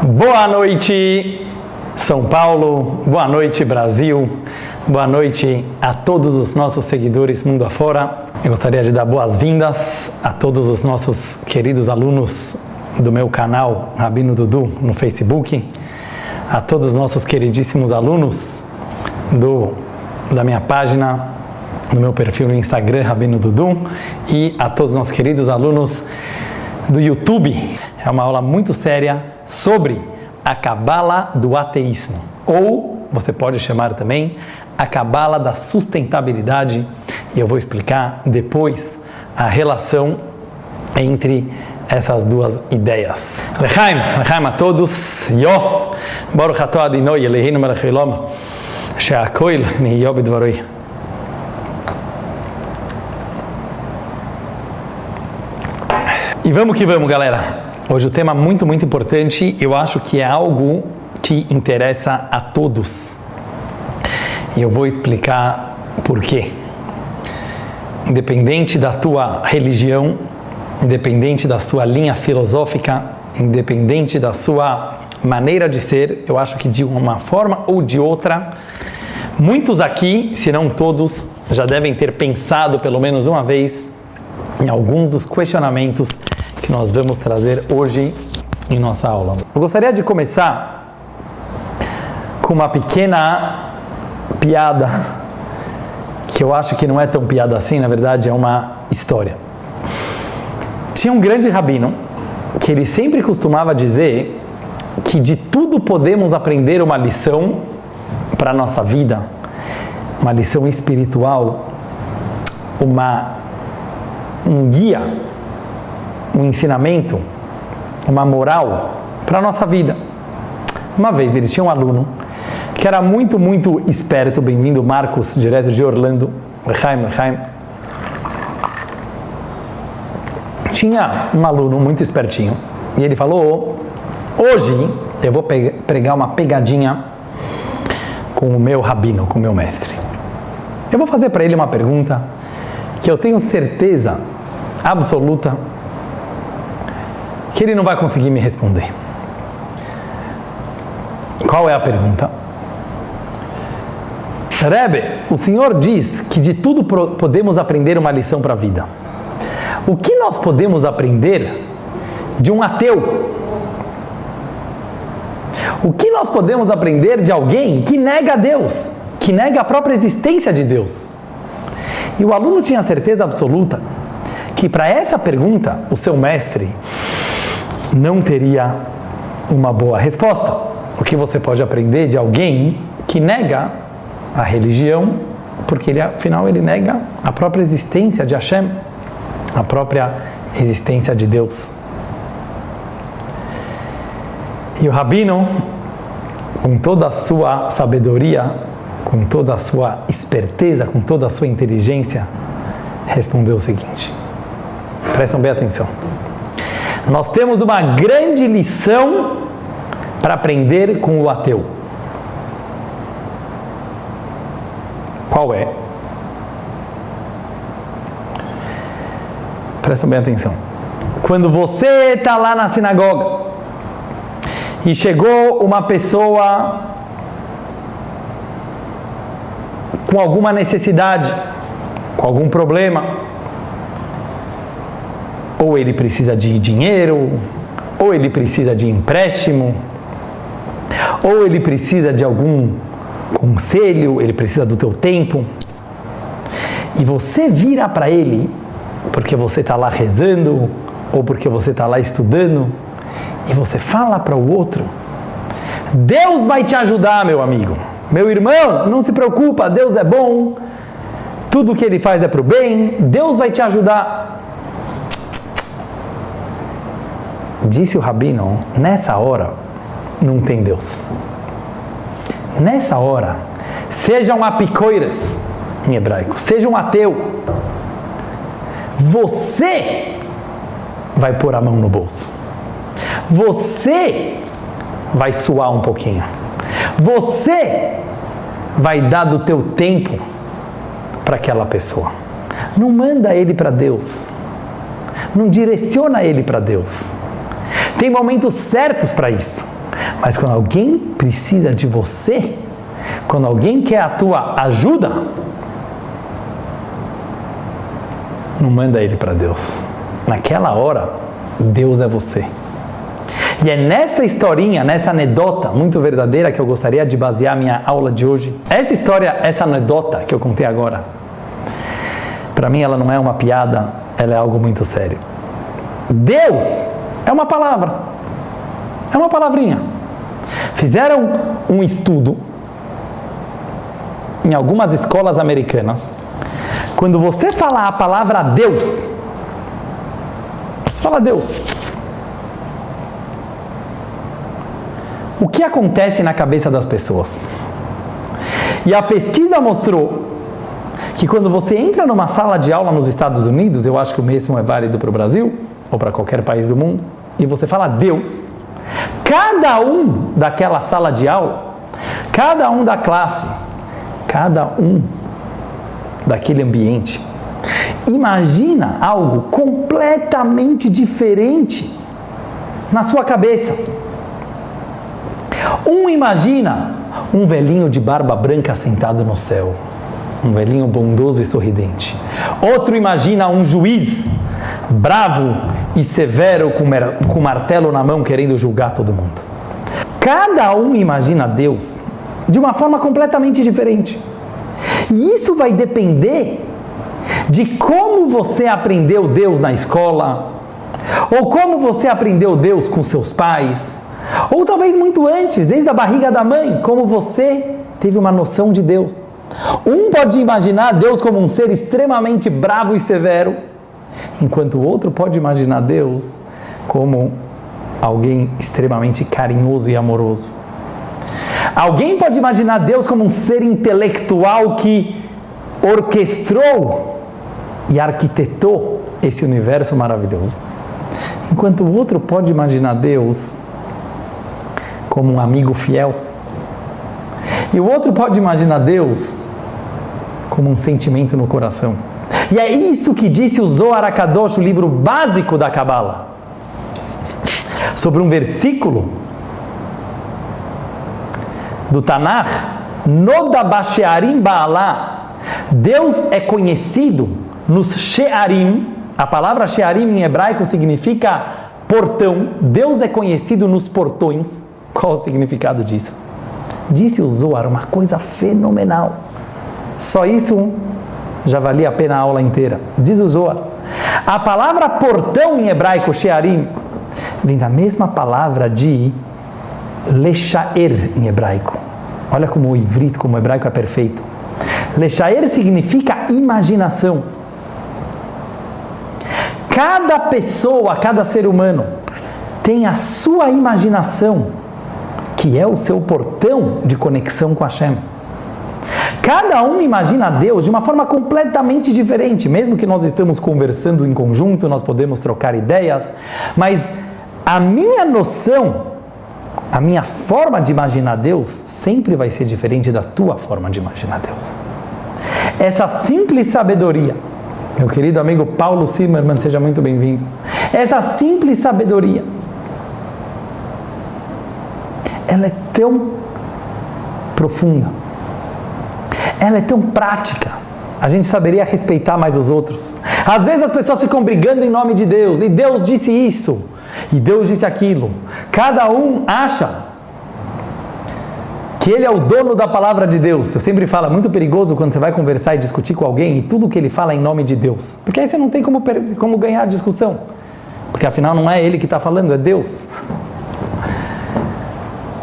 Boa noite, São Paulo, boa noite, Brasil, boa noite a todos os nossos seguidores mundo afora. Eu gostaria de dar boas-vindas a todos os nossos queridos alunos do meu canal Rabino Dudu no Facebook, a todos os nossos queridíssimos alunos da minha página, no meu perfil no Instagram, Rabino Dudu, e a todos os nossos queridos alunos do YouTube. É uma aula muito séria sobre a Cabala do ateísmo, ou você pode chamar também a Cabala da sustentabilidade, e eu vou explicar depois a relação entre essas duas ideias. Lechaim a todos, Yo, Baruch Atah Adonai Eloheinu melech haolam, she'hakoil nihyah b'dvaroi. E vamos que vamos, galera. Hoje o tema é muito importante, eu acho que é algo que interessa a todos. E eu vou explicar por quê. Independente da tua religião, independente da sua linha filosófica, independente da sua maneira de ser, eu acho que de uma forma ou de outra, muitos aqui, se não todos, já devem ter pensado pelo menos uma vez em alguns dos questionamentos que nós vamos trazer hoje em nossa aula. Eu gostaria de começar com uma pequena piada, que eu acho que não é tão piada assim, na verdade é uma história. Tinha um grande rabino que ele sempre costumava dizer que de tudo podemos aprender uma lição para a nossa vida, uma lição espiritual, um guia, um ensinamento, uma moral para a nossa vida. Uma vez ele tinha um aluno que era muito esperto, bem-vindo Marcos, direto de Orlando, Lechaim. Tinha um aluno muito espertinho e ele falou: hoje eu vou pregar uma pegadinha com o meu rabino, com o meu mestre. Eu vou fazer para ele uma pergunta que eu tenho certeza absoluta que ele não vai conseguir me responder. Qual é a pergunta? Rebbe, o senhor diz que de tudo podemos aprender uma lição para a vida. O que nós podemos aprender de um ateu? O que nós podemos aprender de alguém que nega a Deus, que nega a própria existência de Deus? E o aluno tinha certeza absoluta que para essa pergunta o seu mestre não teria uma boa resposta. O que você pode aprender de alguém que nega a religião, porque afinal ele nega a própria existência de Hashem, a própria existência de Deus. E o rabino, com toda a sua sabedoria, com toda a sua esperteza, com toda a sua inteligência, respondeu o seguinte: prestam bem atenção. Nós temos uma grande lição para aprender com o ateu. Qual é? Presta bem atenção. Quando você está lá na sinagoga e chegou uma pessoa com alguma necessidade, com algum problema, ou ele precisa de dinheiro, ou ele precisa de empréstimo, ou ele precisa de algum conselho, ele precisa do teu tempo, e você vira para ele, porque você está lá rezando, ou porque você está lá estudando, e você fala para o outro: Deus vai te ajudar, meu amigo, meu irmão, não se preocupa, Deus é bom, tudo que Ele faz é para o bem, Deus vai te ajudar. Disse o rabino: nessa hora não tem Deus. Nessa hora, seja um apicoiras em hebraico, seja um ateu, você vai pôr a mão no bolso. Você vai suar um pouquinho. Você vai dar do teu tempo para aquela pessoa. Não manda ele para Deus. Não direciona ele para Deus. Tem momentos certos para isso. Mas quando alguém precisa de você, quando alguém quer a tua ajuda, não manda ele para Deus. Naquela hora, Deus é você. E é nessa historinha, nessa anedota muito verdadeira que eu gostaria de basear minha aula de hoje. Essa história, essa anedota que eu contei agora, para mim ela não é uma piada, ela é algo muito sério. Deus é uma palavra, é uma palavrinha. Fizeram um estudo em algumas escolas americanas. Quando você falar a palavra Deus, fala Deus. O que acontece na cabeça das pessoas? E a pesquisa mostrou que quando você entra numa sala de aula nos Estados Unidos, eu acho que o mesmo é válido para o Brasil, ou para qualquer país do mundo, e você fala Deus, cada um daquela sala de aula, cada um da classe, cada um daquele ambiente, imagina algo completamente diferente na sua cabeça. Um imagina um velhinho de barba branca sentado no céu, um velhinho bondoso e sorridente. Outro imagina um juiz bravo e severo com martelo na mão querendo julgar todo mundo. Cada um imagina Deus de uma forma completamente diferente. E isso vai depender de como você aprendeu Deus na escola, ou como você aprendeu Deus com seus pais, ou talvez muito antes, desde a barriga da mãe, como você teve uma noção de Deus. Um pode imaginar Deus como um ser extremamente bravo e severo, enquanto o outro pode imaginar Deus como alguém extremamente carinhoso e amoroso. Alguém pode imaginar Deus como um ser intelectual que orquestrou e arquitetou esse universo maravilhoso, enquanto o outro pode imaginar Deus como um amigo fiel. E o outro pode imaginar Deus como um sentimento no coração. E é isso que disse o Zohar HaKadosh, o livro básico da Kabbalah, sobre um versículo do Tanakh, Noda Bashearim Ba'alá. Deus é conhecido nos Shearim. A palavra Shearim em hebraico significa portão. Deus é conhecido nos portões. Qual o significado disso? Disse o Zohar, uma coisa fenomenal. Só isso já valia a pena a aula inteira. Diz o Zohar, a palavra portão em hebraico, Shearim, vem da mesma palavra de Lechaer em hebraico. Olha como o ivrit, como o hebraico é perfeito. Lechaer significa imaginação. Cada pessoa, cada ser humano tem a sua imaginação, que é o seu portão de conexão com Hashem. Cada um imagina Deus de uma forma completamente diferente. Mesmo que nós estamos conversando em conjunto, nós podemos trocar ideias, mas a minha noção, a minha forma de imaginar Deus sempre vai ser diferente da tua forma de imaginar Deus. Essa simples sabedoria, meu querido amigo Paulo Zimmermann, seja muito bem-vindo. Essa simples sabedoria, ela é tão profunda, ela é tão prática, a gente saberia respeitar mais os outros. Às vezes as pessoas ficam brigando em nome de Deus, e Deus disse isso, e Deus disse aquilo. Cada um acha que ele é o dono da palavra de Deus. Eu sempre falo, é muito perigoso quando você vai conversar e discutir com alguém e tudo que ele fala é em nome de Deus. Porque aí você não tem como ganhar a discussão. Porque afinal não é ele que está falando, é Deus.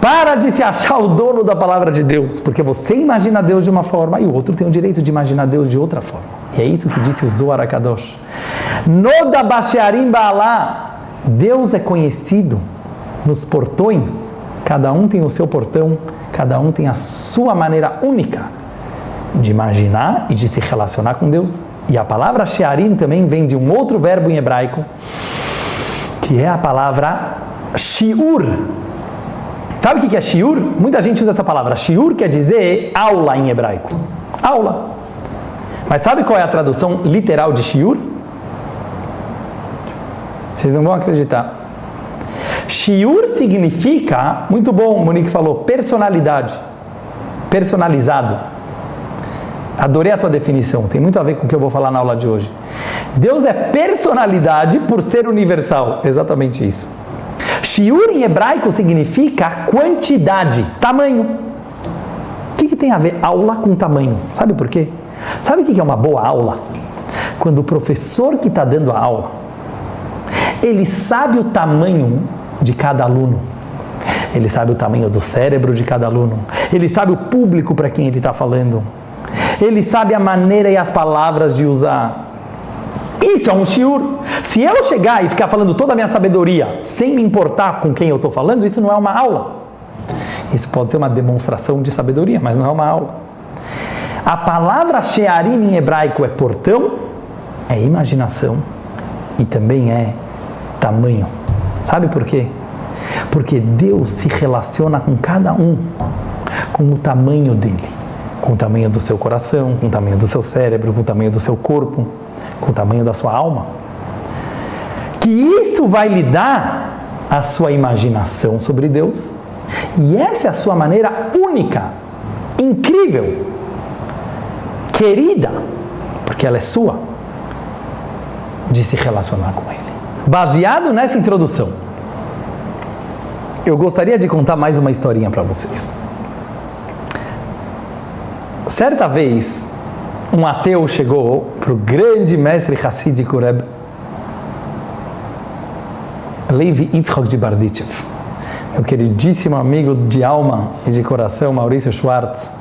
Para de se achar o dono da palavra de Deus, porque você imagina Deus de uma forma e o outro tem o direito de imaginar Deus de outra forma. E é isso que disse o Zohar HaKadosh. Noda Bashearim Ba'alá. Deus é conhecido nos portões. Cada um tem o seu portão, cada um tem a sua maneira única de imaginar e de se relacionar com Deus. E a palavra Shearim também vem de um outro verbo em hebraico, que é a palavra shiur. Sabe o que é shiur? Muita gente usa essa palavra. Shiur quer dizer aula em hebraico. Aula. Mas sabe qual é a tradução literal de shiur? Vocês não vão acreditar. Shiur significa, muito bom, Monique falou, personalidade, personalizado. Adorei a tua definição, tem muito a ver com o que eu vou falar na aula de hoje. Deus é personalidade por ser universal, exatamente isso. Shiur em hebraico significa quantidade, tamanho. O que tem a ver aula com tamanho? Sabe por quê? Sabe o que é uma boa aula? Quando o professor que está dando a aula, ele sabe o tamanho de cada aluno. Ele sabe o tamanho do cérebro de cada aluno. Ele sabe o público para quem ele está falando. Ele sabe a maneira e as palavras de usar. Isso é um shiur. Se eu chegar e ficar falando toda a minha sabedoria, sem me importar com quem eu estou falando, isso não é uma aula. Isso pode ser uma demonstração de sabedoria, mas não é uma aula. A palavra shearim em hebraico é portão, é imaginação e também é tamanho. Sabe por quê? Porque Deus se relaciona com cada um, com o tamanho dele, com o tamanho do seu coração, com o tamanho do seu cérebro, com o tamanho do seu corpo, com o tamanho da sua alma. Que isso vai lhe dar a sua imaginação sobre Deus, e essa é a sua maneira única, incrível, querida, porque ela é sua, de se relacionar com Ele. Baseado nessa introdução, eu gostaria de contar mais uma historinha para vocês. Certa vez, um ateu chegou para o grande mestre Hassídico Rebbe Levi Yitzchok de Berditchev, meu queridíssimo amigo de alma e de coração, Maurício Schwartz,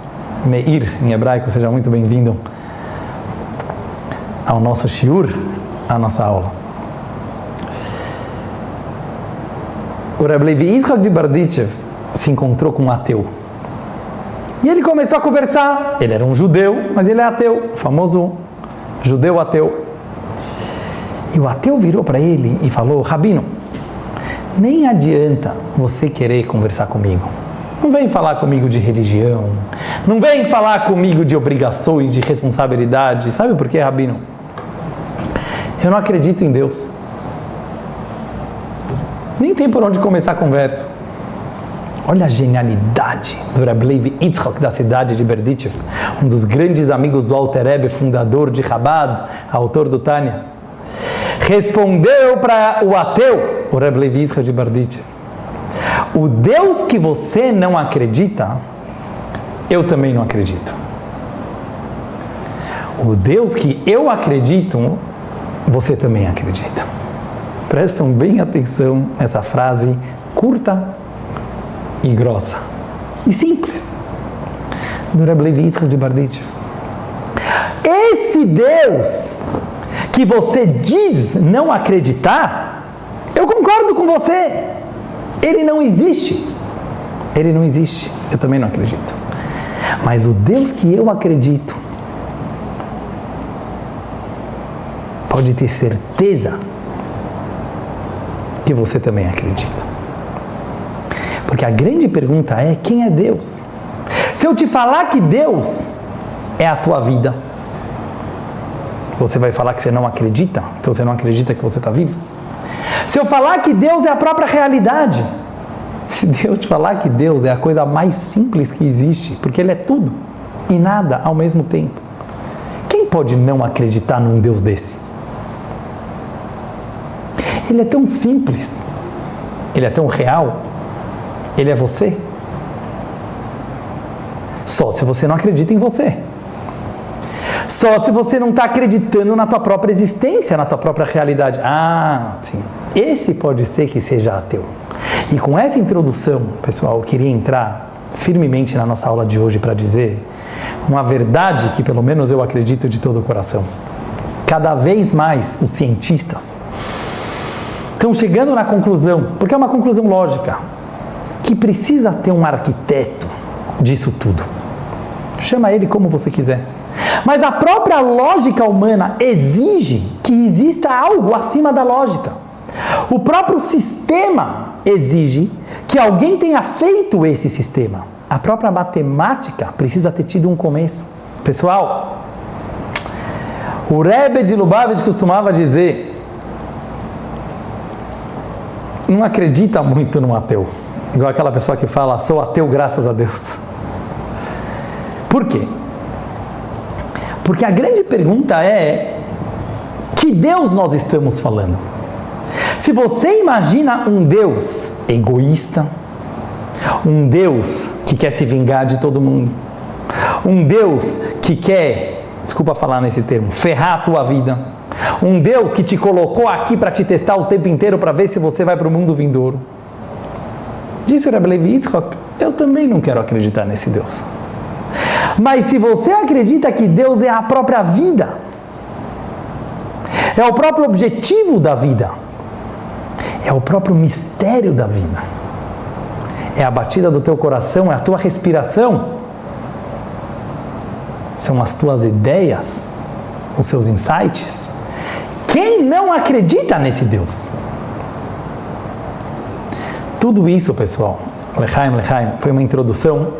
Meir, em hebraico. Seja muito bem-vindo ao nosso shiur, à nossa aula. O Rebbe Levi Yitzchok de Berditchev se encontrou com um ateu. E ele começou a conversar. Ele era um judeu, mas ele é ateu, o famoso judeu ateu. E o ateu virou para ele e falou: Rabino, nem adianta você querer conversar comigo. Não vem falar comigo de religião. Não vem falar comigo de obrigações, de responsabilidade. Sabe por quê, Rabino? Eu não acredito em Deus. Nem tem por onde começar a conversa. Olha a genialidade do Rebbe Levi Yitzchok da cidade de Berditchev, um dos grandes amigos do Alter Rebbe, fundador de Chabad, autor do Tânia. Respondeu para o ateu, o Rebbe Levi Yitzchok de Berditchev: o Deus que você não acredita, eu também não acredito. O Deus que eu acredito, você também acredita. Prestam bem atenção nessa frase curta e grossa e simples do Rebbe Levi Yitzchok de Berditchev. Esse Deus que você diz não acreditar, eu concordo com você, ele não existe. Ele não existe, eu também não acredito. Mas o Deus que eu acredito, pode ter certeza que você também acredita. Porque a grande pergunta é: quem é Deus? Se eu te falar que Deus é a tua vida, você vai falar que você não acredita? Então você não acredita que você está vivo? Se eu falar que Deus é a própria realidade, se Deus te falar que Deus é a coisa mais simples que existe, porque Ele é tudo e nada ao mesmo tempo, quem pode não acreditar num Deus desse? Ele é tão simples, Ele é tão real, Ele é você. Só se você não acredita em você. Só se você não está acreditando na tua própria existência, na tua própria realidade. Ah, sim. Esse pode ser que seja ateu. E com essa introdução, pessoal, eu queria entrar firmemente na nossa aula de hoje para dizer uma verdade que pelo menos eu acredito de todo o coração. Cada vez mais os cientistas estão chegando na conclusão, porque é uma conclusão lógica, que precisa ter um arquiteto disso tudo. Chama ele como você quiser. Mas a própria lógica humana exige que exista algo acima da lógica. O próprio sistema exige que alguém tenha feito esse sistema. A própria matemática precisa ter tido um começo. Pessoal, o Rebbe de Lubavitch costumava dizer: não acredita muito no ateu. Igual aquela pessoa que fala, sou ateu graças a Deus. Por quê? Porque a grande pergunta é, que Deus nós estamos falando? Se você imagina um Deus egoísta, um Deus que quer se vingar de todo mundo, um Deus que quer, desculpa falar nesse termo, ferrar a tua vida, um Deus que te colocou aqui para te testar o tempo inteiro para ver se você vai para o mundo vindouro. Disse o Rebbe Levi Yitzchak, eu também não quero acreditar nesse Deus. Mas se você acredita que Deus é a própria vida, é o próprio objetivo da vida, é o próprio mistério da vida, é a batida do teu coração, é a tua respiração, são as tuas ideias, os seus insights. Quem não acredita nesse Deus? Tudo isso, pessoal, Lechaim, foi uma introdução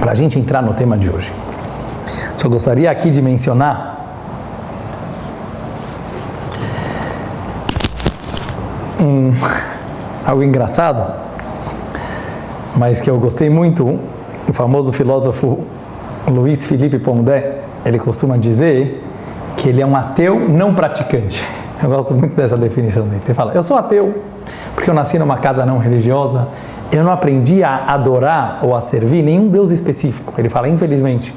para a gente entrar no tema de hoje. Só gostaria aqui de mencionar algo engraçado, mas que eu gostei muito. O famoso filósofo Luiz Felipe Pondé, ele costuma dizer que ele é um ateu não praticante. Eu gosto muito dessa definição dele. Ele fala, eu sou ateu porque eu nasci numa casa não religiosa, eu não aprendi a adorar ou a servir nenhum Deus específico. Ele fala, infelizmente.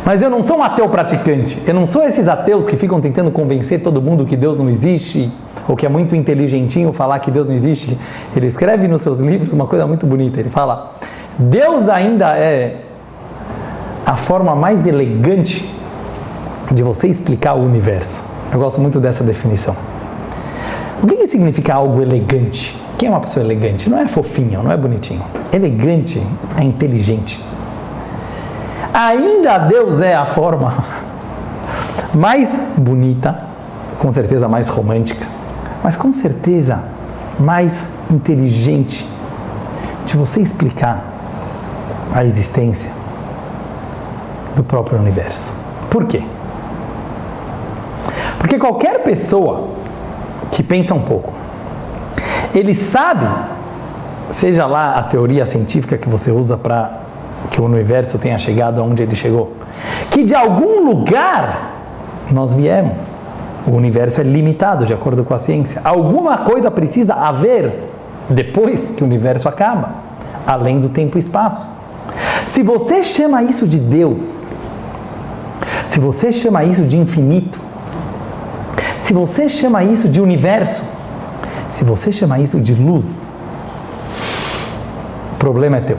Mas eu não sou um ateu praticante. Eu não sou esses ateus que ficam tentando convencer todo mundo que Deus não existe, ou que é muito inteligentinho falar que Deus não existe. Ele escreve nos seus livros uma coisa muito bonita. Ele fala, Deus ainda é a forma mais elegante de você explicar o universo. Eu gosto muito dessa definição. O que significa algo elegante? Quem é uma pessoa elegante? Não é fofinho, não é bonitinho. Elegante é inteligente. Ainda Deus é a forma mais bonita, com certeza mais romântica, mas com certeza mais inteligente de você explicar a existência do próprio universo. Por quê? Porque qualquer pessoa que pensa um pouco, ele sabe, seja lá a teoria científica que você usa para que o universo tenha chegado aonde ele chegou, que de algum lugar nós viemos. O universo é limitado, de acordo com a ciência. Alguma coisa precisa haver depois que o universo acaba, além do tempo e espaço. Se você chama isso de Deus, se você chama isso de infinito, se você chama isso de universo, se você chama isso de luz, o problema é teu.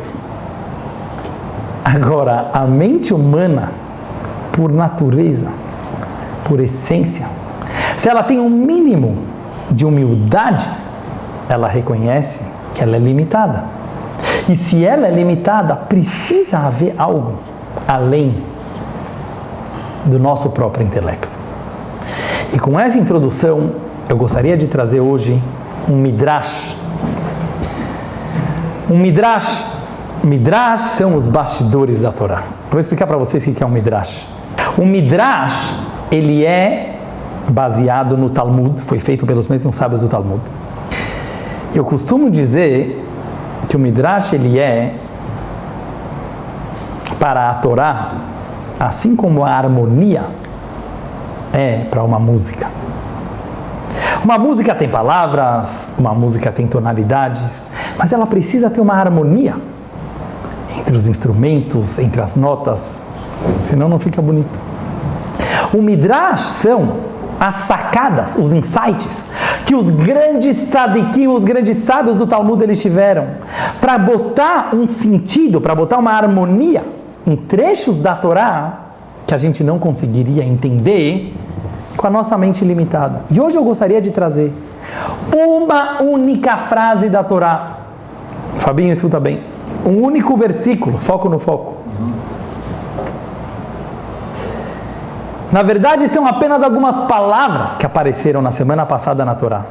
Agora, a mente humana, por natureza, por essência, se ela tem um mínimo de humildade, ela reconhece que ela é limitada. E se ela é limitada, precisa haver algo além do nosso próprio intelecto. E com essa introdução, eu gostaria de trazer hoje um midrash. Um midrash. Midrash são os bastidores da Torá. Eu vou explicar para vocês o que é um midrash. O midrash, ele é baseado no Talmud, foi feito pelos mesmos sábios do Talmud. Eu costumo dizer que o midrash, ele é para a Torá, assim como a harmonia é para uma música. Uma música tem palavras, uma música tem tonalidades, mas ela precisa ter uma harmonia entre os instrumentos, entre as notas, senão não fica bonito. O midrash são as sacadas, os insights que os grandes tzadikim, os grandes sábios do Talmud eles tiveram para botar um sentido, para botar uma harmonia em trechos da Torá que a gente não conseguiria entender com a nossa mente limitada. E hoje eu gostaria de trazer uma única frase da Torá. Fabinho, escuta bem. Um único versículo, foco no foco. Na verdade, são apenas algumas palavras que apareceram na semana passada na Torá.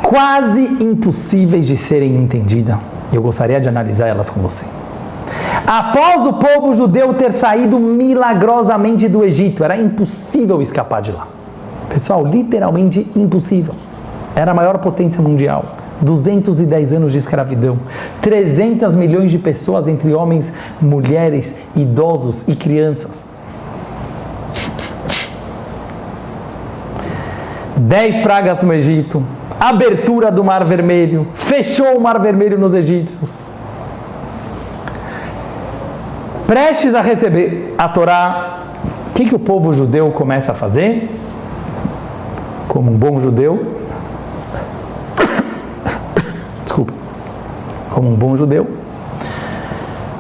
Quase impossíveis de serem entendidas. Eu gostaria de analisar elas com você. Após o povo judeu ter saído milagrosamente do Egito, era impossível escapar de lá. Pessoal, literalmente impossível. Era a maior potência mundial. 210 anos de escravidão. 300 milhões de pessoas, entre homens, mulheres, idosos e crianças. 10 pragas no Egito. Abertura do Mar Vermelho. Fechou o Mar Vermelho nos egípcios. Prestes a receber a Torá, o que o povo judeu começa a fazer? Como um bom judeu,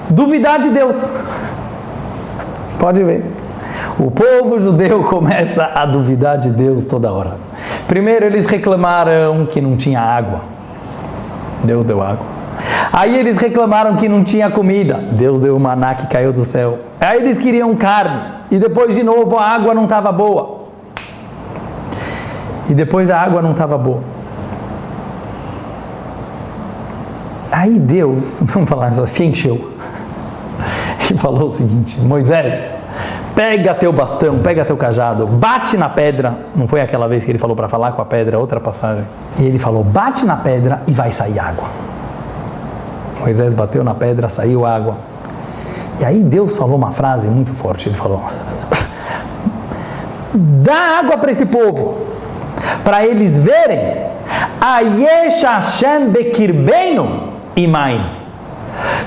duvidar de Deus. Pode ver. O povo judeu começa a duvidar de Deus toda hora. Primeiro eles reclamaram que não tinha água. Deus deu água. Aí eles reclamaram que não tinha comida. Deus deu o maná que caiu do céu. Aí eles queriam carne. E depois de novo a água não estava boa. E depois a água não estava boa. Aí Deus, vamos falar só, se encheu. E falou o seguinte: Moisés, pega teu bastão, pega teu cajado, bate na pedra. Não foi aquela vez que ele falou para falar com a pedra, outra passagem. E ele falou: bate na pedra e vai sair água. Moisés bateu na pedra, saiu água. E aí Deus falou uma frase muito forte. Ele falou: dá água para esse povo, para eles verem. Ayesh Hashem bekirbeinu imain.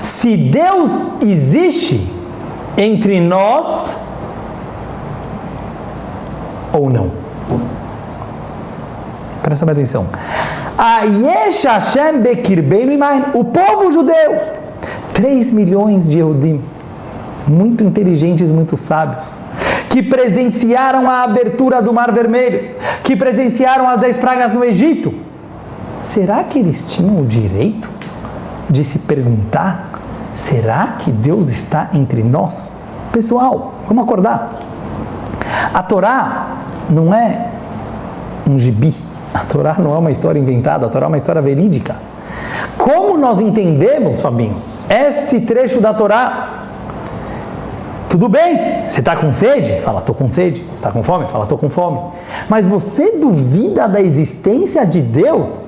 Se Deus existe entre nós ou não. Presta bem atenção. Ayesh Hashem bekirbeinu imain. O povo judeu, 3 milhões de Yehudim, muito inteligentes, muito sábios, que presenciaram a abertura do Mar Vermelho, que presenciaram as 10 pragas no Egito. Será que eles tinham o direito de se perguntar: será que Deus está entre nós? Pessoal, vamos acordar. A Torá não é um gibi. A Torá não é uma história inventada. A Torá é uma história verídica. Como nós entendemos, Fabinho, esse trecho da Torá? Tudo bem, você está com sede? Fala, estou com sede. Você está com fome? Fala, estou com fome. Mas você duvida da existência de Deus?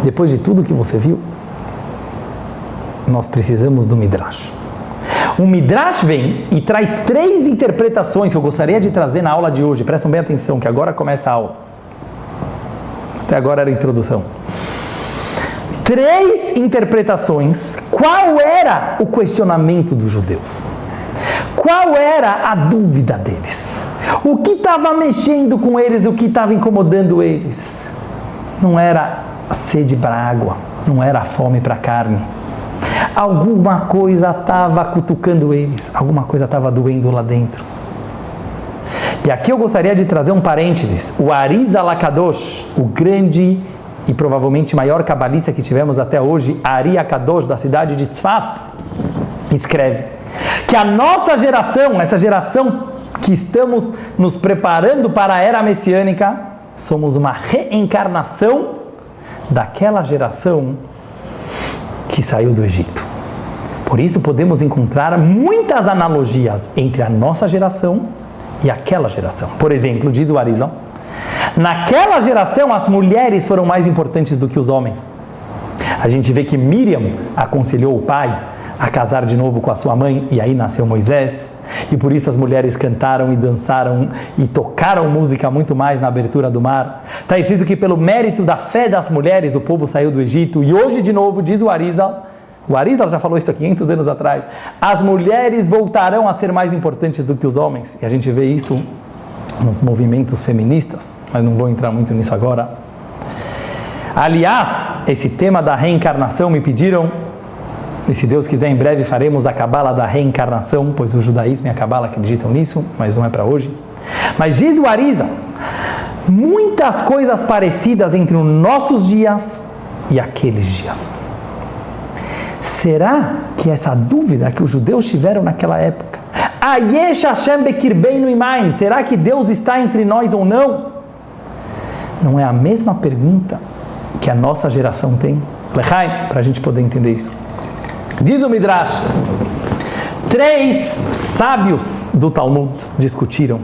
Depois de tudo que você viu, nós precisamos do Midrash. O Midrash vem e traz 3 interpretações que eu gostaria de trazer na aula de hoje. Prestam bem atenção, que agora começa a aula. Até agora era a introdução. 3 interpretações. Qual era o questionamento dos judeus? Qual era a dúvida deles? O que estava mexendo com eles? O que estava incomodando eles? Não era a sede para água, não era a fome para carne. Alguma coisa estava cutucando eles, alguma coisa estava doendo lá dentro. E aqui eu gostaria de trazer um parênteses. O Arizal HaKadosh, o grande e provavelmente maior cabalista que tivemos até hoje, Ari HaKadosh, da cidade de Tzfat, escreve que a nossa geração, essa geração que estamos nos preparando para a era messiânica, somos uma reencarnação daquela geração que saiu do Egito. Por isso podemos encontrar muitas analogias entre a nossa geração e aquela geração. Por exemplo, diz o Arizal, naquela geração as mulheres foram mais importantes do que os homens. A gente vê que Miriam aconselhou o pai a casar de novo com a sua mãe, e aí nasceu Moisés, e por isso as mulheres cantaram e dançaram e tocaram música muito mais na abertura do mar. Está escrito que pelo mérito da fé das mulheres o povo saiu do Egito, e hoje de novo diz o Arizal já falou isso há 500 anos atrás, as mulheres voltarão a ser mais importantes do que os homens, e a gente vê isso nos movimentos feministas, mas não vou entrar muito nisso agora. Aliás, esse tema da reencarnação me pediram, e se Deus quiser, em breve faremos a Cabala da reencarnação, pois o judaísmo e a Cabala acreditam nisso, mas não é para hoje. Mas diz o Arizal, muitas coisas parecidas entre os nossos dias e aqueles dias. Será que essa dúvida que os judeus tiveram naquela época, Ayesh Hashem bekirbeinu imain, será que Deus está entre nós ou não? Não é a mesma pergunta que a nossa geração tem? Lechaim, para a gente poder entender isso. Diz o Midrash, 3 sábios do Talmud discutiram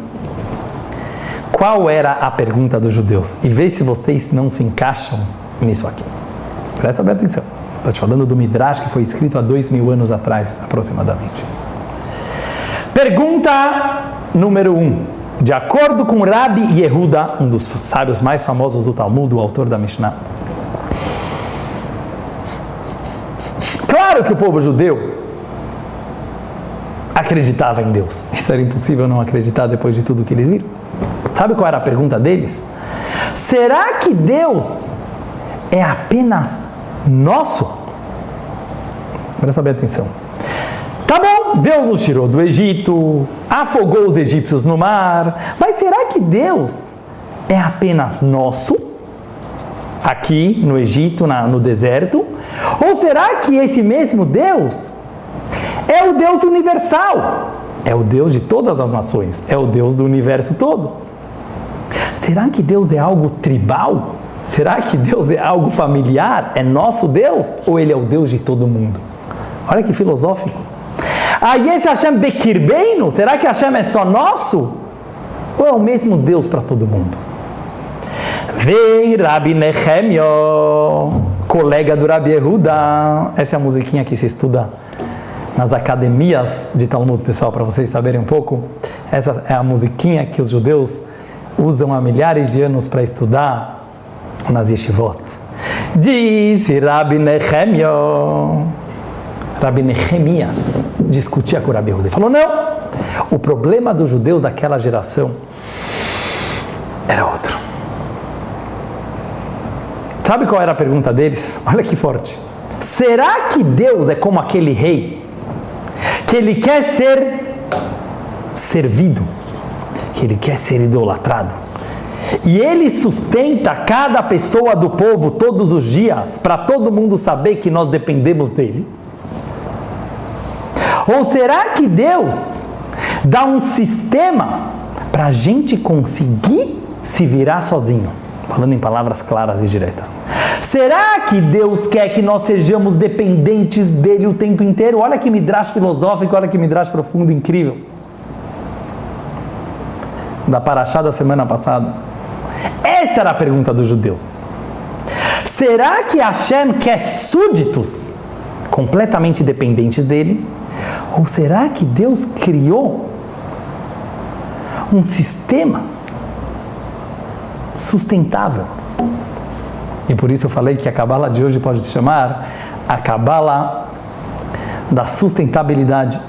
qual era a pergunta dos judeus. E vê se vocês não se encaixam nisso aqui. Presta bem atenção. Estou te falando do Midrash que foi escrito há 2000 anos atrás, aproximadamente. Pergunta número 1. De acordo com Rabi Yehuda, um dos sábios mais famosos do Talmud, o autor da Mishnah. Claro que o povo judeu acreditava em Deus. Isso era impossível não acreditar depois de tudo que eles viram. Sabe qual era a pergunta deles? Será que Deus é apenas nosso? Presta bem atenção. Tá bom, Deus nos tirou do Egito, afogou os egípcios no mar, mas será que Deus é apenas nosso? Aqui no Egito, no deserto? Ou será que esse mesmo Deus é o Deus universal? É o Deus de todas as nações, é o Deus do universo todo. Será que Deus é algo tribal? Será que Deus é algo familiar? É nosso Deus? Ou Ele é o Deus de todo mundo? Olha que filosófico. Ayesh Hashem bekirbeinu? Será que Hashem é só nosso? Ou é o mesmo Deus para todo mundo? Vem Rabi Nehemia, colega do Rabi Yehuda. Essa é a musiquinha que se estuda nas academias de Talmud, pessoal, para vocês saberem um pouco. Essa é a musiquinha que os judeus usam há milhares de anos para estudar nas yeshivot. Disse Rabi Nehemia, Rabi Nehemias discutia com o Rabi Yehuda. Ele falou, não, o problema dos judeus daquela geração era outro. Sabe qual era a pergunta deles? Olha que forte. Será que Deus é como aquele rei que ele quer ser servido, que ele quer ser idolatrado, e ele sustenta cada pessoa do povo todos os dias para todo mundo saber que nós dependemos dele? Ou será que Deus dá um sistema para a gente conseguir se virar sozinho? Falando em palavras claras e diretas. Será que Deus quer que nós sejamos dependentes dele o tempo inteiro? Olha que midrash filosófico, olha que midrash profundo, incrível. Da Parashá da semana passada. Essa era a pergunta dos judeus. Será que Hashem quer súditos completamente dependentes dele? Ou será que Deus criou um sistema sustentável? E por isso eu falei que a Kabbalah de hoje pode se chamar a Kabbalah da sustentabilidade.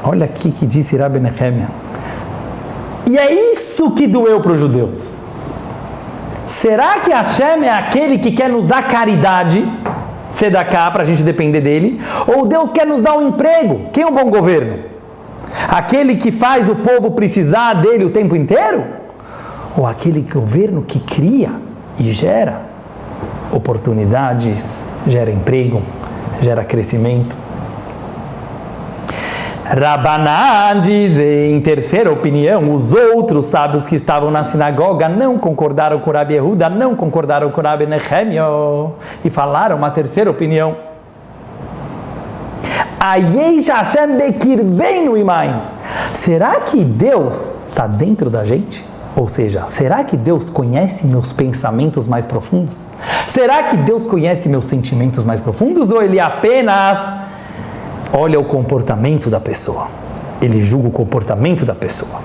Olha aqui que disse Rabi Nehemia. E é isso que doeu para os judeus. Será que Hashem é aquele que quer nos dar caridade, tzedakah, para a gente depender dele? Ou Deus quer nos dar um emprego? Quem é um bom governo? Aquele que faz o povo precisar dele o tempo inteiro? Ou aquele governo que cria e gera oportunidades, gera emprego, gera crescimento? Rabanan diz, em terceira opinião, os outros sábios que estavam na sinagoga não concordaram com Rabi Yehuda, não concordaram com Rabi Nehemia e falaram uma terceira opinião. Ayesh Hashem bekirbeinu imaim. Será que Deus está dentro da gente? Ou seja, será que Deus conhece meus pensamentos mais profundos? Será que Deus conhece meus sentimentos mais profundos? Ou Ele apenas olha o comportamento da pessoa? Ele julga o comportamento da pessoa.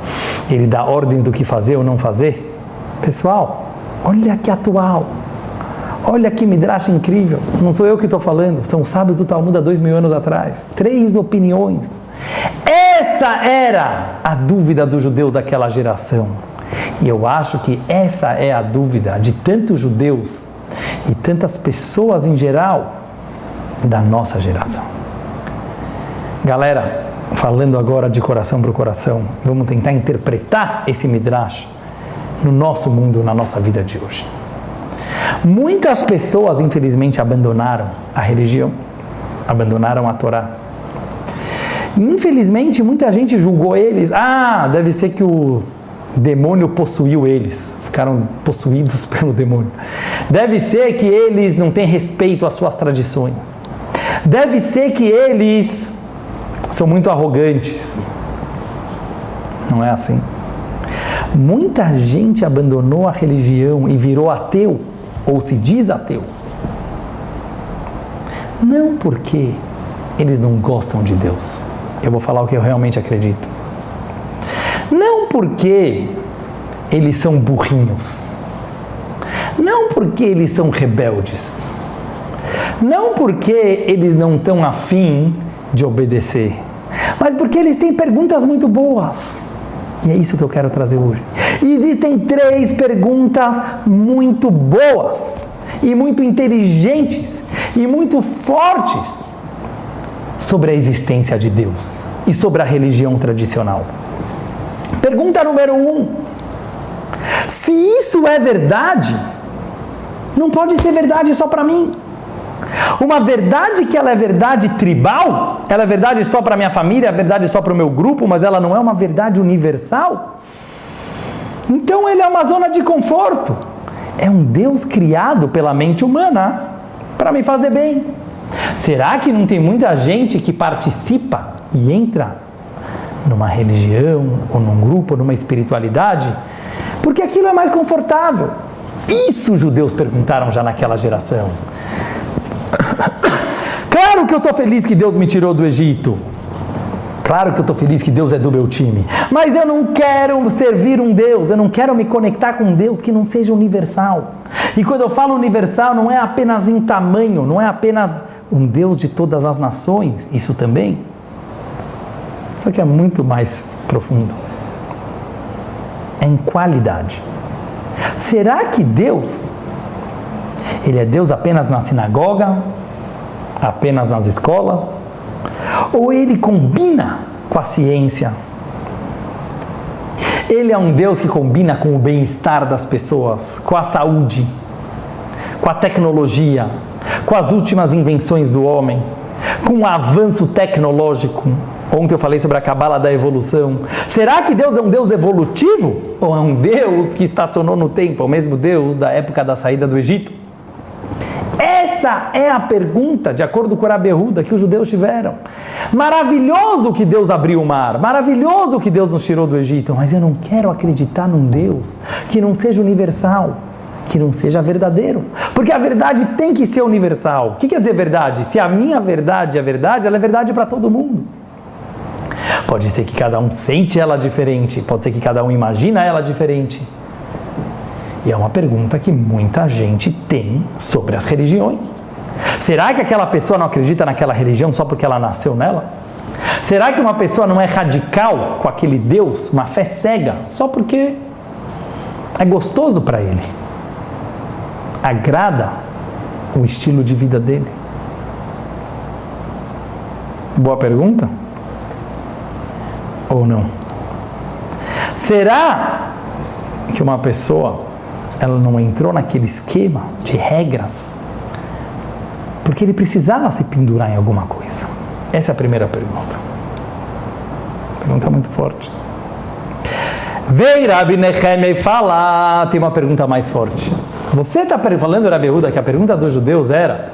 Ele dá ordens do que fazer ou não fazer? Pessoal, olha que atual. Olha que midrash incrível. Não sou eu que estou falando, são os sábios do Talmud há 2000 anos atrás. 3 opiniões. Essa era a dúvida dos judeus daquela geração. E eu acho que essa é a dúvida de tantos judeus e tantas pessoas em geral da nossa geração. Galera, falando agora de coração para o coração, vamos tentar interpretar esse midrash no nosso mundo, na nossa vida de hoje. Muitas pessoas, infelizmente, abandonaram a religião, abandonaram a Torá. Infelizmente, muita gente julgou eles. Deve ser que o demônio possuiu eles, ficaram possuídos pelo demônio. Deve ser que eles não têm respeito às suas tradições. Deve ser que eles são muito arrogantes. Não é assim? Muita gente abandonou a religião e virou ateu, ou se diz ateu. Não porque eles não gostam de Deus. Eu vou falar o que eu realmente acredito. Não porque eles são burrinhos. Não porque eles são rebeldes. Não porque eles não estão afim de obedecer. Mas porque eles têm perguntas muito boas. E é isso que eu quero trazer hoje. E existem 3 perguntas muito boas, e muito inteligentes, e muito fortes sobre a existência de Deus e sobre a religião tradicional. Pergunta número 1. Se isso é verdade, não pode ser verdade só para mim. Uma verdade que ela é verdade tribal, ela é verdade só para a minha família, é verdade só para o meu grupo, mas ela não é uma verdade universal. Então ele é uma zona de conforto. É um Deus criado pela mente humana para me fazer bem. Será que não tem muita gente que participa e entra numa religião, ou num grupo, ou numa espiritualidade, porque aquilo é mais confortável? Isso os judeus perguntaram já naquela geração. Claro que eu estou feliz que Deus me tirou do Egito. Claro que eu estou feliz que Deus é do meu time. Mas eu não quero servir um Deus, eu não quero me conectar com um Deus que não seja universal. E quando eu falo universal, não é apenas em tamanho, não é apenas um Deus de todas as nações, isso também. Só que é muito mais profundo. É em qualidade. Será que Deus, Ele é Deus apenas na sinagoga? Apenas nas escolas? Ou Ele combina com a ciência? Ele é um Deus que combina com o bem-estar das pessoas, com a saúde, com a tecnologia, com as últimas invenções do homem, com o avanço tecnológico. Ontem eu falei sobre a cabala da evolução. Será que Deus é um Deus evolutivo? Ou é um Deus que estacionou no tempo? É o mesmo Deus da época da saída do Egito? Essa é a pergunta, de acordo com o Rabi Yehuda, que os judeus tiveram. Maravilhoso que Deus abriu o mar, maravilhoso que Deus nos tirou do Egito, mas eu não quero acreditar num Deus que não seja universal, que não seja verdadeiro. Porque a verdade tem que ser universal. O que quer dizer verdade? Se a minha verdade é verdade, ela é verdade para todo mundo. Pode ser que cada um sente ela diferente, pode ser que cada um imagina ela diferente. E é uma pergunta que muita gente tem sobre as religiões. Será que aquela pessoa não acredita naquela religião só porque ela nasceu nela? Será que uma pessoa não é radical com aquele Deus, uma fé cega, só porque é gostoso para ele? Agrada o estilo de vida dele? Boa pergunta? Ou não? Será que uma pessoa ela não entrou naquele esquema de regras porque ele precisava se pendurar em alguma coisa? Essa é a primeira pergunta. Pergunta muito forte. Vem Rabi Nehemia e fala, tem uma pergunta mais forte. Você está falando, Rabi Yehuda, que a pergunta dos judeus era: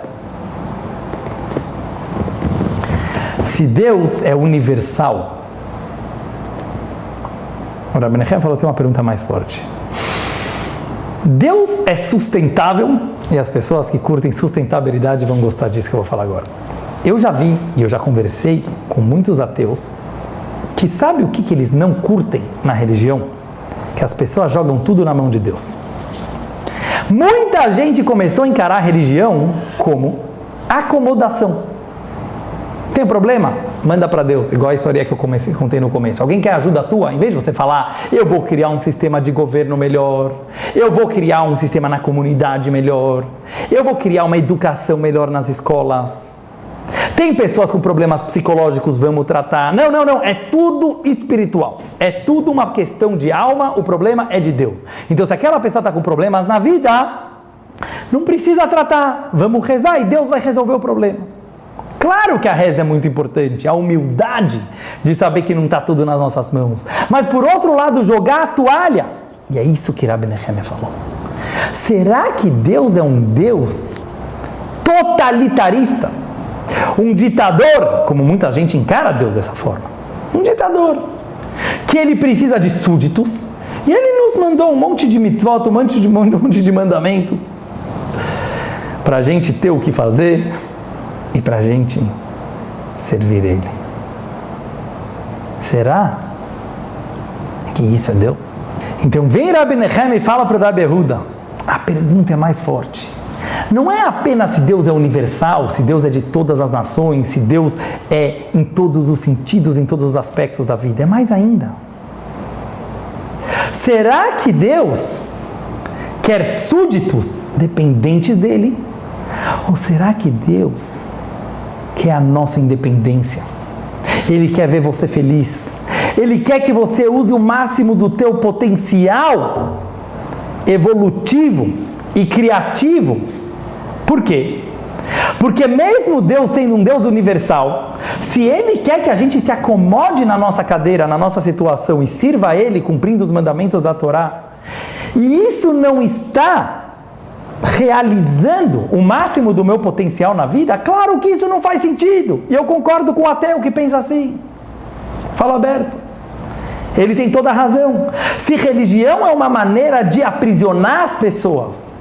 se Deus é universal? O Rabi Nehemia falou, tem uma pergunta mais forte. Deus é sustentável? E as pessoas que curtem sustentabilidade vão gostar disso que eu vou falar agora. Eu já vi e eu já conversei com muitos ateus que sabe o que eles não curtem na religião? Que as pessoas jogam tudo na mão de Deus. Muita gente começou a encarar a religião como acomodação. Tem problema? Manda para Deus, igual a história que eu contei no começo. Alguém quer ajuda tua? Em vez de você falar, eu vou criar um sistema de governo melhor, eu vou criar um sistema na comunidade melhor, eu vou criar uma educação melhor nas escolas. Tem pessoas com problemas psicológicos, vamos tratar. Não, é tudo espiritual. É tudo uma questão de alma, o problema é de Deus. Então, se aquela pessoa está com problemas na vida, não precisa tratar. Vamos rezar e Deus vai resolver o problema. Claro que a reza é muito importante, a humildade de saber que não está tudo nas nossas mãos. Mas por outro lado, jogar a toalha. E é isso que Rabbi Nehemia falou. Será que Deus é um Deus totalitarista? Um ditador, como muita gente encara Deus dessa forma. Um ditador. Que ele precisa de súditos. E ele nos mandou um monte de mitzvot, um monte de mandamentos. Para a gente ter o que fazer e para a gente servir Ele. Será que isso é Deus? Então vem Rabbi Nehemia e fala para o Rabbi Yehuda, a pergunta é mais forte. Não é apenas se Deus é universal, se Deus é de todas as nações, se Deus é em todos os sentidos, em todos os aspectos da vida. É mais ainda. Será que Deus quer súditos dependentes dele? Ou será que Deus quer a nossa independência? Ele quer ver você feliz. Ele quer que você use o máximo do teu potencial evolutivo e criativo. Por quê? Porque mesmo Deus sendo um Deus universal, se Ele quer que a gente se acomode na nossa cadeira, na nossa situação e sirva a Ele cumprindo os mandamentos da Torá, e isso não está realizando o máximo do meu potencial na vida, claro que isso não faz sentido. E eu concordo com o ateu que pensa assim. Fala aberto. Ele tem toda a razão. Se religião é uma maneira de aprisionar as pessoas,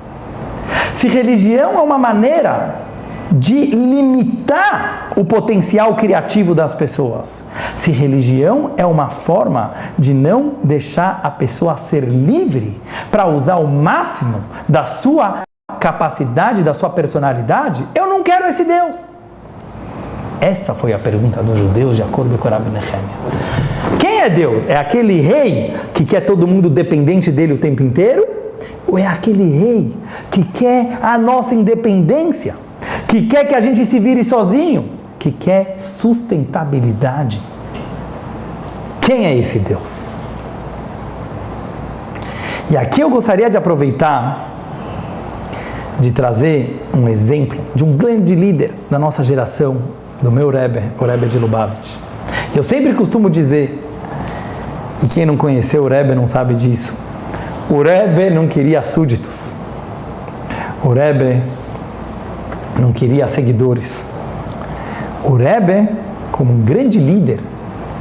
se religião é uma maneira de limitar o potencial criativo das pessoas, se religião é uma forma de não deixar a pessoa ser livre para usar o máximo da sua capacidade, da sua personalidade, eu não quero esse Deus. Essa foi a pergunta dos judeus de acordo com Rabbi Nehemia. Quem é Deus? É aquele rei que quer todo mundo dependente dele o tempo inteiro? Ou é aquele rei que quer a nossa independência? Que quer que a gente se vire sozinho? Que quer sustentabilidade? Quem é esse Deus? E aqui eu gostaria de aproveitar de trazer um exemplo de um grande líder da nossa geração, do meu Rebbe, o Rebbe de Lubavitch. Eu sempre costumo dizer, e quem não conheceu o Rebbe não sabe disso, o Rebbe não queria súditos, o Rebbe não queria seguidores, o Rebbe, como um grande líder,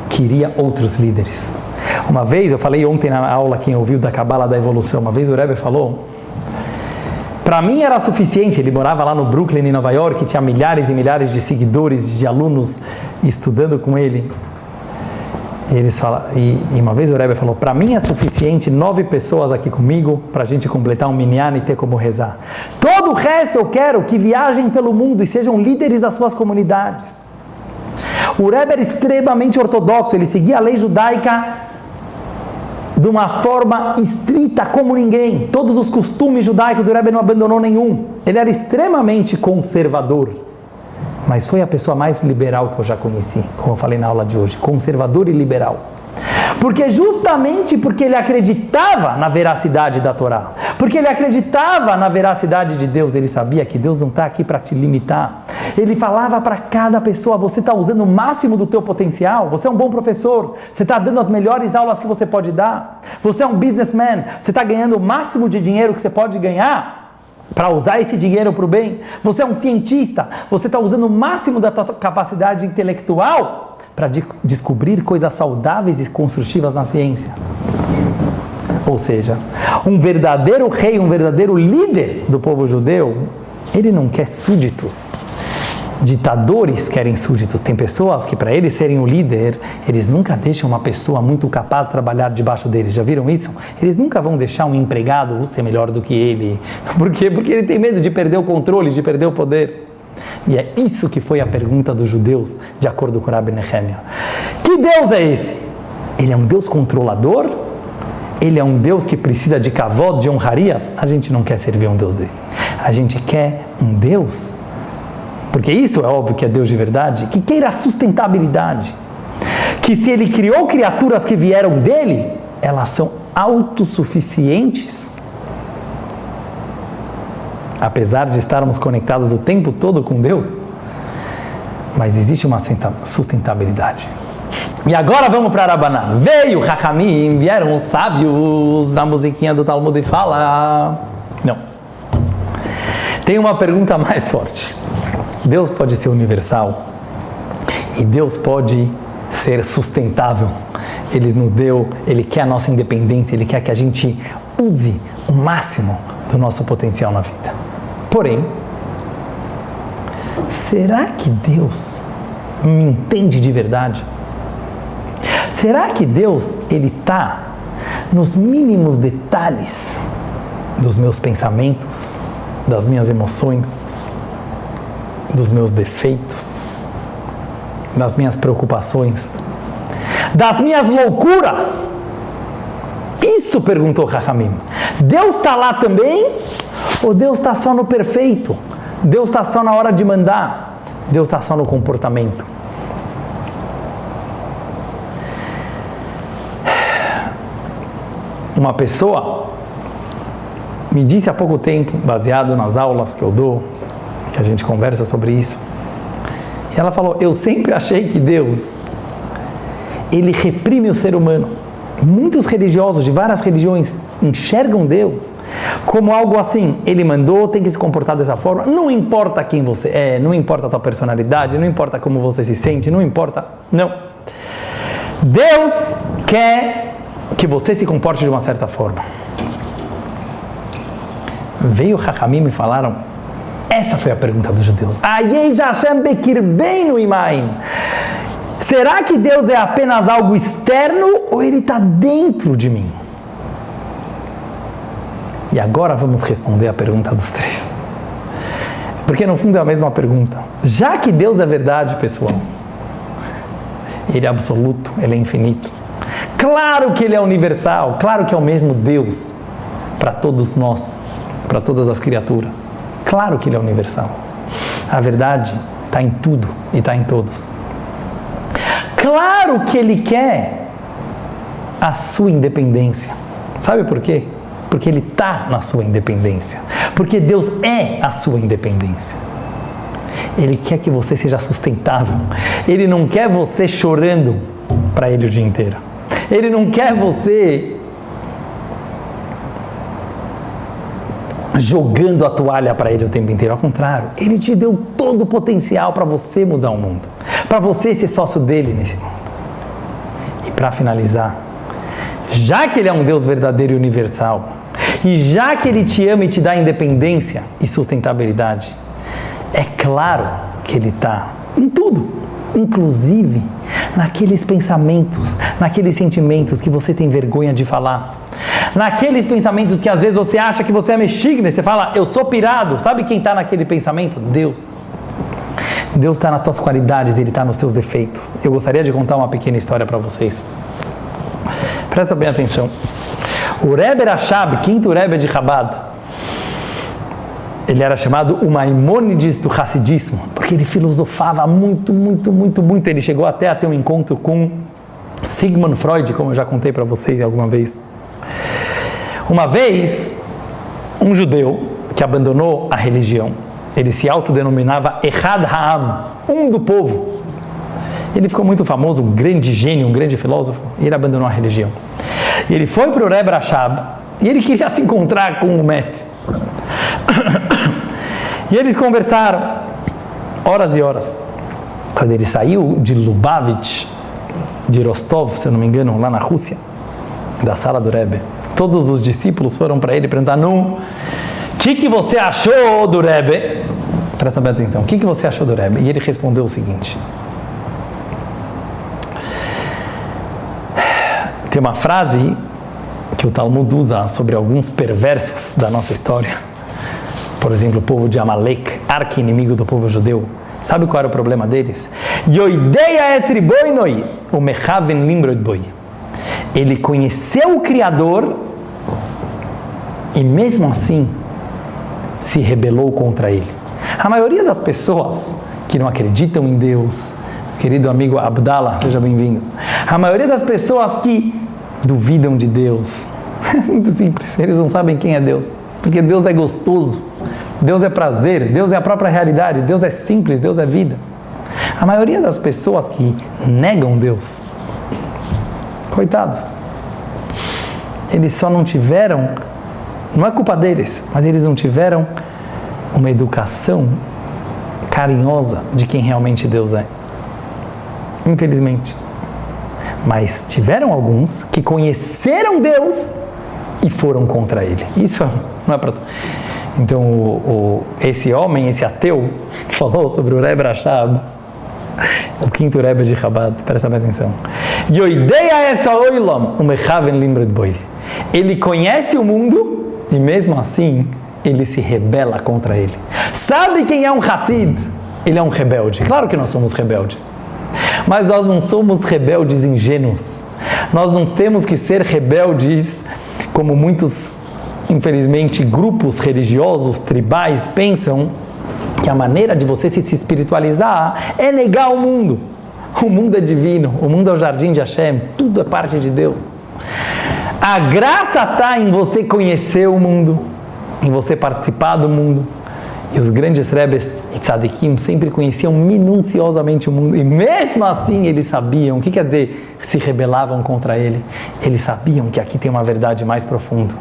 queria outros líderes. Uma vez, eu falei ontem na aula, quem ouviu da Cabala da Evolução, uma vez o Rebbe falou, para mim era suficiente, ele morava lá no Brooklyn, em Nova York, tinha milhares e milhares de seguidores, de alunos estudando com ele. E uma vez o Rebbe falou, para mim é suficiente 9 pessoas aqui comigo para a gente completar um minyan e ter como rezar. Todo o resto eu quero que viajem pelo mundo e sejam líderes das suas comunidades. O Rebbe era extremamente ortodoxo, ele seguia a lei judaica de uma forma estrita como ninguém. Todos os costumes judaicos do Rebbe não abandonou nenhum. Ele era extremamente conservador. Mas foi a pessoa mais liberal que eu já conheci, como eu falei na aula de hoje. Conservador e liberal. Justamente porque ele acreditava na veracidade da Torá. Porque ele acreditava na veracidade de Deus. Ele sabia que Deus não está aqui para te limitar. Ele falava para cada pessoa, você está usando o máximo do teu potencial, você é um bom professor, você está dando as melhores aulas que você pode dar, você é um businessman, você está ganhando o máximo de dinheiro que você pode ganhar, para usar esse dinheiro para o bem, você é um cientista, você está usando o máximo da tua capacidade intelectual para descobrir coisas saudáveis e construtivas na ciência. Ou seja, um verdadeiro rei, um verdadeiro líder do povo judeu, ele não quer súditos. Ditadores querem súditos. Tem pessoas que, para eles serem o líder, eles nunca deixam uma pessoa muito capaz de trabalhar debaixo deles. Já viram isso? Eles nunca vão deixar um empregado ser melhor do que ele. Por quê? Porque ele tem medo de perder o controle, de perder o poder. E é isso que foi a pergunta dos judeus, de acordo com Rabbi Nehemia. Que Deus é esse? Ele é um Deus controlador? Ele é um Deus que precisa de kavod, de honrarias? A gente não quer servir um Deus dele. A gente quer um Deus, porque isso é óbvio que é Deus de verdade, que queira a sustentabilidade. Que se Ele criou criaturas que vieram dele, elas são autossuficientes. Apesar de estarmos conectados o tempo todo com Deus, mas existe uma sustentabilidade. E agora vamos para Rabanan. Veio Chachamim, vieram os sábios, na musiquinha do Talmud e fala... Não. Tem uma pergunta mais forte. Deus pode ser universal e Deus pode ser sustentável. Ele nos deu, Ele quer a nossa independência, Ele quer que a gente use o máximo do nosso potencial na vida. Porém, será que Deus me entende de verdade? Será que Deus, Ele está nos mínimos detalhes dos meus pensamentos, das minhas emoções, dos meus defeitos, das minhas preocupações, das minhas loucuras? Isso perguntou Chachamim. Deus está lá também? Ou Deus está só no perfeito? Deus está só na hora de mandar? Deus está só no comportamento? Uma pessoa me disse há pouco tempo, baseado nas aulas que eu dou, que a gente conversa sobre isso, e ela falou, eu sempre achei que Deus, Ele reprime o ser humano. Muitos religiosos de várias religiões enxergam Deus como algo assim, Ele mandou, tem que se comportar dessa forma, não importa quem você é, não importa a tua personalidade, não importa como você se sente, não importa, não. Deus quer que você se comporte de uma certa forma. Veio Chachamim e falaram, essa foi a pergunta dos judeus. Será que Deus é apenas algo externo ou Ele está dentro de mim? E agora vamos responder a pergunta dos três. Porque no fundo é a mesma pergunta. Já que Deus é verdade, pessoal, Ele é absoluto, Ele é infinito. Claro que Ele é universal, claro que é o mesmo Deus para todos nós, para todas as criaturas. Claro que Ele é universal. A verdade está em tudo e está em todos. Claro que Ele quer a sua independência. Sabe por quê? Porque Ele está na sua independência. Porque Deus é a sua independência. Ele quer que você seja sustentável. Ele não quer você chorando para Ele o dia inteiro. Ele não quer você jogando a toalha para Ele o tempo inteiro. Ao contrário, Ele te deu todo o potencial para você mudar o mundo, para você ser sócio dele nesse mundo. E para finalizar, já que Ele é um Deus verdadeiro e universal, e já que Ele te ama e te dá independência e sustentabilidade, é claro que Ele está em tudo, inclusive naqueles pensamentos, naqueles sentimentos que você tem vergonha de falar, naqueles pensamentos que às vezes você acha que você é mexigno, você fala, eu sou pirado. Sabe quem está naquele pensamento? Deus. Deus está nas tuas qualidades, Ele está nos teus defeitos. Eu gostaria de contar uma pequena história para vocês. Presta bem atenção. O Rebbe Rashab, quinto Rebbe de Chabad, ele era chamado o Maimônides do Hassidismo, porque ele filosofava muito. Ele chegou até a ter um encontro com Sigmund Freud, como eu já contei para vocês alguma vez. Uma vez, um judeu que abandonou a religião, ele se autodenominava Echad Ha'am, um do povo. Ele ficou muito famoso, um grande gênio, um grande filósofo, e ele abandonou a religião. E ele foi para o Rebbe Rashab, e ele queria se encontrar com o mestre. E eles conversaram horas e horas. Quando ele saiu de Lubavitch, de Rostov, se eu não me engano, lá na Rússia, da sala do Rebbe, todos os discípulos foram para ele perguntar, o que você achou do Rebbe? Presta bem atenção, o que você achou do Rebbe? E ele respondeu o seguinte, tem uma frase que o Talmud usa sobre alguns perversos da nossa história. Por exemplo, o povo de Amalek, arqui-inimigo do povo judeu. Sabe qual era o problema deles? Ele conheceu o Criador e mesmo assim se rebelou contra Ele. A maioria das pessoas que não acreditam em Deus, querido amigo Abdallah, seja bem-vindo. A maioria das pessoas que duvidam de Deus, é muito simples, eles não sabem quem é Deus. Porque Deus é gostoso, Deus é prazer, Deus é a própria realidade, Deus é simples, Deus é vida. A maioria das pessoas que negam Deus, coitados, eles só não tiveram, não é culpa deles, mas eles não tiveram uma educação carinhosa de quem realmente Deus é. Infelizmente. Mas tiveram alguns que conheceram Deus e foram contra Ele. Isso não é para... Então, esse homem, esse ateu, falou sobre o Rebbe Rashab, o quinto Rebbe de Chabad, presta bem atenção. Ele conhece o mundo e mesmo assim ele se rebela contra ele. Sabe quem é um Hassid? Ele é um rebelde. Claro que nós somos rebeldes. Mas nós não somos rebeldes ingênuos. Nós não temos que ser rebeldes como muitos, infelizmente, grupos religiosos, tribais, pensam que a maneira de você se espiritualizar é negar o mundo. O mundo é divino, o mundo é o jardim de Hashem, tudo é parte de Deus. A graça está em você conhecer o mundo, em você participar do mundo. E os grandes rebes e tzadikim sempre conheciam minuciosamente o mundo. E mesmo assim eles sabiam, o que quer dizer se rebelavam contra ele? Eles sabiam que aqui tem uma verdade mais profunda.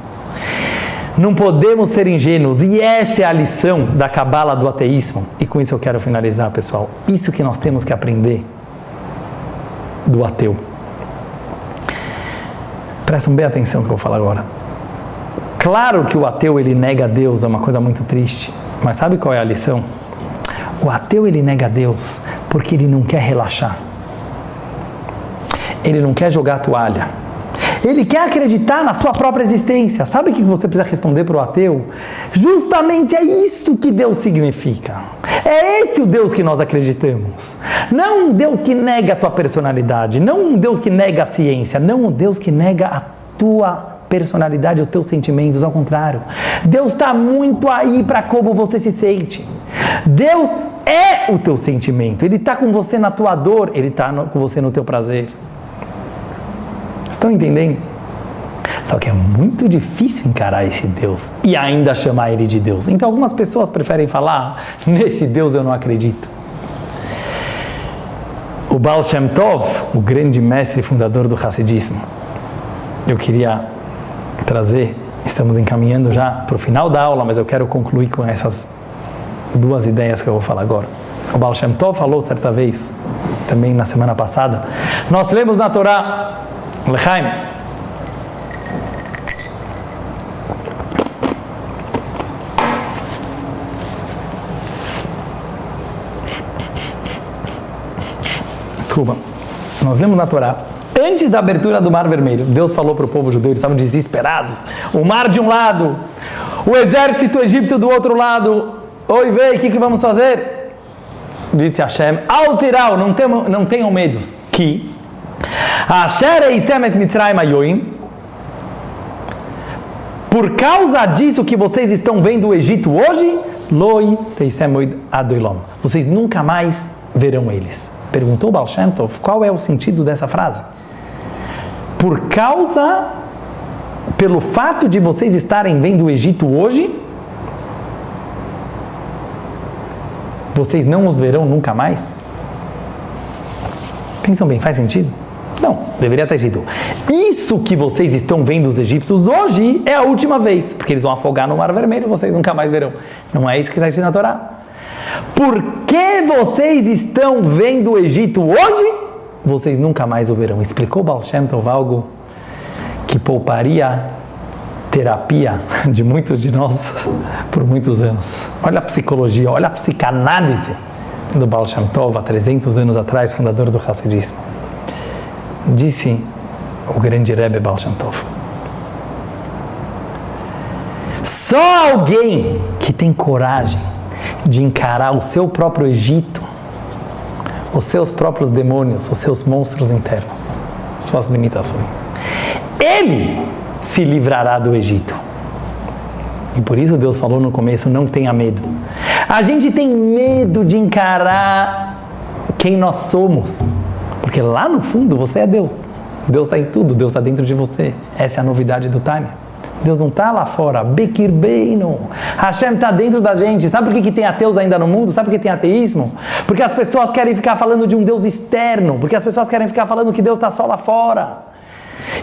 Não podemos ser ingênuos. E essa é a lição da cabala do ateísmo. E com isso eu quero finalizar, pessoal. Isso que nós temos que aprender do ateu. Prestam bem atenção no que eu vou falar agora. Claro que o ateu ele nega Deus, é uma coisa muito triste. Mas sabe qual é a lição? O ateu ele nega Deus porque ele não quer relaxar. Ele não quer jogar a toalha. Ele quer acreditar na sua própria existência. Sabe o que você precisa responder para o ateu? Justamente é isso que Deus significa. É esse o Deus que nós acreditamos. Não um Deus que nega a tua personalidade. Não um Deus que nega a ciência. Não um Deus que nega a tua personalidade, os teus sentimentos, ao contrário. Deus está muito aí para como você se sente. Deus é o teu sentimento. Ele está com você na tua dor, Ele está com você no teu prazer. Estão entendendo? Só que é muito difícil encarar esse Deus e ainda chamar Ele de Deus. Então algumas pessoas preferem falar, nesse Deus eu não acredito. O Baal Shem Tov, o grande mestre e fundador do Hassidismo, eu queria trazer, estamos encaminhando já para o final da aula, mas eu quero concluir com essas duas ideias que eu vou falar agora. O Baal Shem Tov falou certa vez, também na semana passada, nós lemos na Torá, Lechaim, desculpa, nós lemos na Torá, antes da abertura do Mar Vermelho, Deus falou para o povo judeu, eles estavam desesperados. O mar de um lado, o exército egípcio do outro lado. Oi, vei, o que vamos fazer? Disse Hashem, Altiral, não tenham medos. Que por causa disso que vocês estão vendo o Egito hoje, vocês nunca mais verão eles. Perguntou Baal Shem Tov, qual é o sentido dessa frase? Pelo fato de vocês estarem vendo o Egito hoje, vocês não os verão nunca mais? Pensam bem, faz sentido? Não, deveria ter dito. Isso que vocês estão vendo os egípcios hoje é a última vez, porque eles vão afogar no Mar Vermelho e vocês nunca mais verão. Não é isso que está escrito na Torá. Por que vocês estão vendo o Egito hoje? Vocês nunca mais o verão. Explicou Baal Shem Tov algo que pouparia terapia de muitos de nós por muitos anos. Olha a psicologia, olha a psicanálise do Baal Shem Tov há 300 anos atrás, fundador do Hassidismo. Disse o grande Rebbe Baal Shem Tov: só alguém que tem coragem de encarar o seu próprio Egito, os seus próprios demônios, os seus monstros internos, suas limitações, ele se livrará do Egito. E por isso Deus falou no começo, não tenha medo. A gente tem medo de encarar quem nós somos, porque lá no fundo você é Deus. Deus está em tudo, Deus está dentro de você. Essa é a novidade do Tânia. Deus não está lá fora. Bekir Beino. Hashem está dentro da gente. Sabe por que tem ateus ainda no mundo? Sabe por que tem ateísmo? Porque as pessoas querem ficar falando de um Deus externo. Porque as pessoas querem ficar falando que Deus está só lá fora.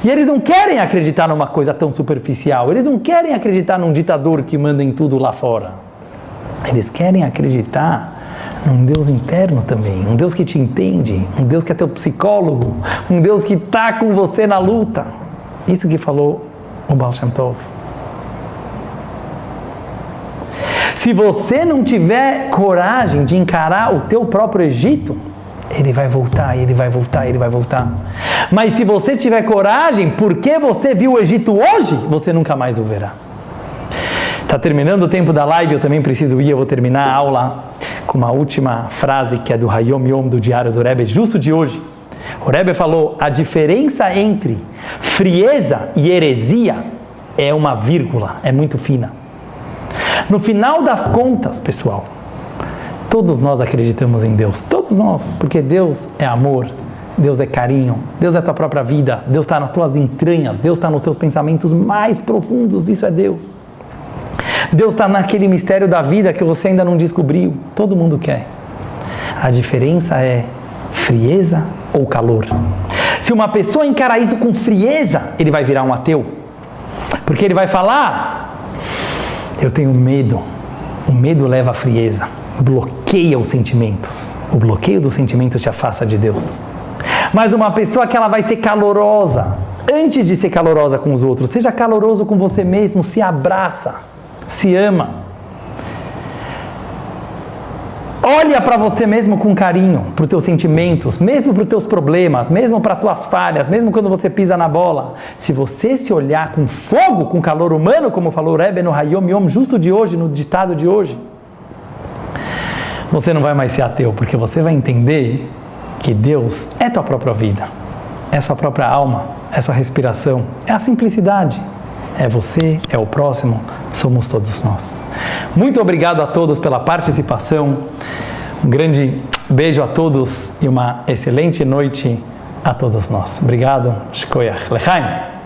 E eles não querem acreditar numa coisa tão superficial. Eles não querem acreditar num ditador que manda em tudo lá fora. Eles querem acreditar num Deus interno também. Um Deus que te entende. Um Deus que é teu psicólogo. Um Deus que está com você na luta. Isso que falou o Baal Shem Tov. Se você não tiver coragem de encarar o teu próprio Egito, ele vai voltar, ele vai voltar, ele vai voltar. Mas se você tiver coragem, porque você viu o Egito hoje, você nunca mais o verá. Está terminando o tempo da live, eu também preciso ir, eu vou terminar a aula com uma última frase que é do Hayom Yom, do Diário do Rebbe, justo de hoje. O Rebbe falou, a diferença entre frieza e heresia é uma vírgula, é muito fina. No final das contas, pessoal, todos nós acreditamos em Deus, todos nós, porque Deus é amor, Deus é carinho, Deus é a tua própria vida, Deus está nas tuas entranhas, Deus está nos teus pensamentos mais profundos, isso é Deus. Deus está naquele mistério da vida que você ainda não descobriu, todo mundo quer. A diferença é frieza ou calor. Se uma pessoa encarar isso com frieza, ele vai virar um ateu, porque ele vai falar, eu tenho medo, o medo leva à frieza. Bloqueia os sentimentos. O bloqueio dos sentimentos te afasta de Deus. Mas uma pessoa que ela vai ser calorosa, antes de ser calorosa com os outros, seja caloroso com você mesmo, se abraça, se ama. Olha para você mesmo com carinho, para os teus sentimentos, mesmo para os teus problemas, mesmo para as tuas falhas, mesmo quando você pisa na bola. Se você se olhar com fogo, com calor humano, como falou o Rebbe no Hayom Yom, justo de hoje, no ditado de hoje, você não vai mais ser ateu, porque você vai entender que Deus é tua própria vida, é sua própria alma, é sua respiração, é a simplicidade. É você, é o próximo, somos todos nós. Muito obrigado a todos pela participação, um grande beijo a todos e uma excelente noite a todos nós. Obrigado, Shkoyach Lechaim.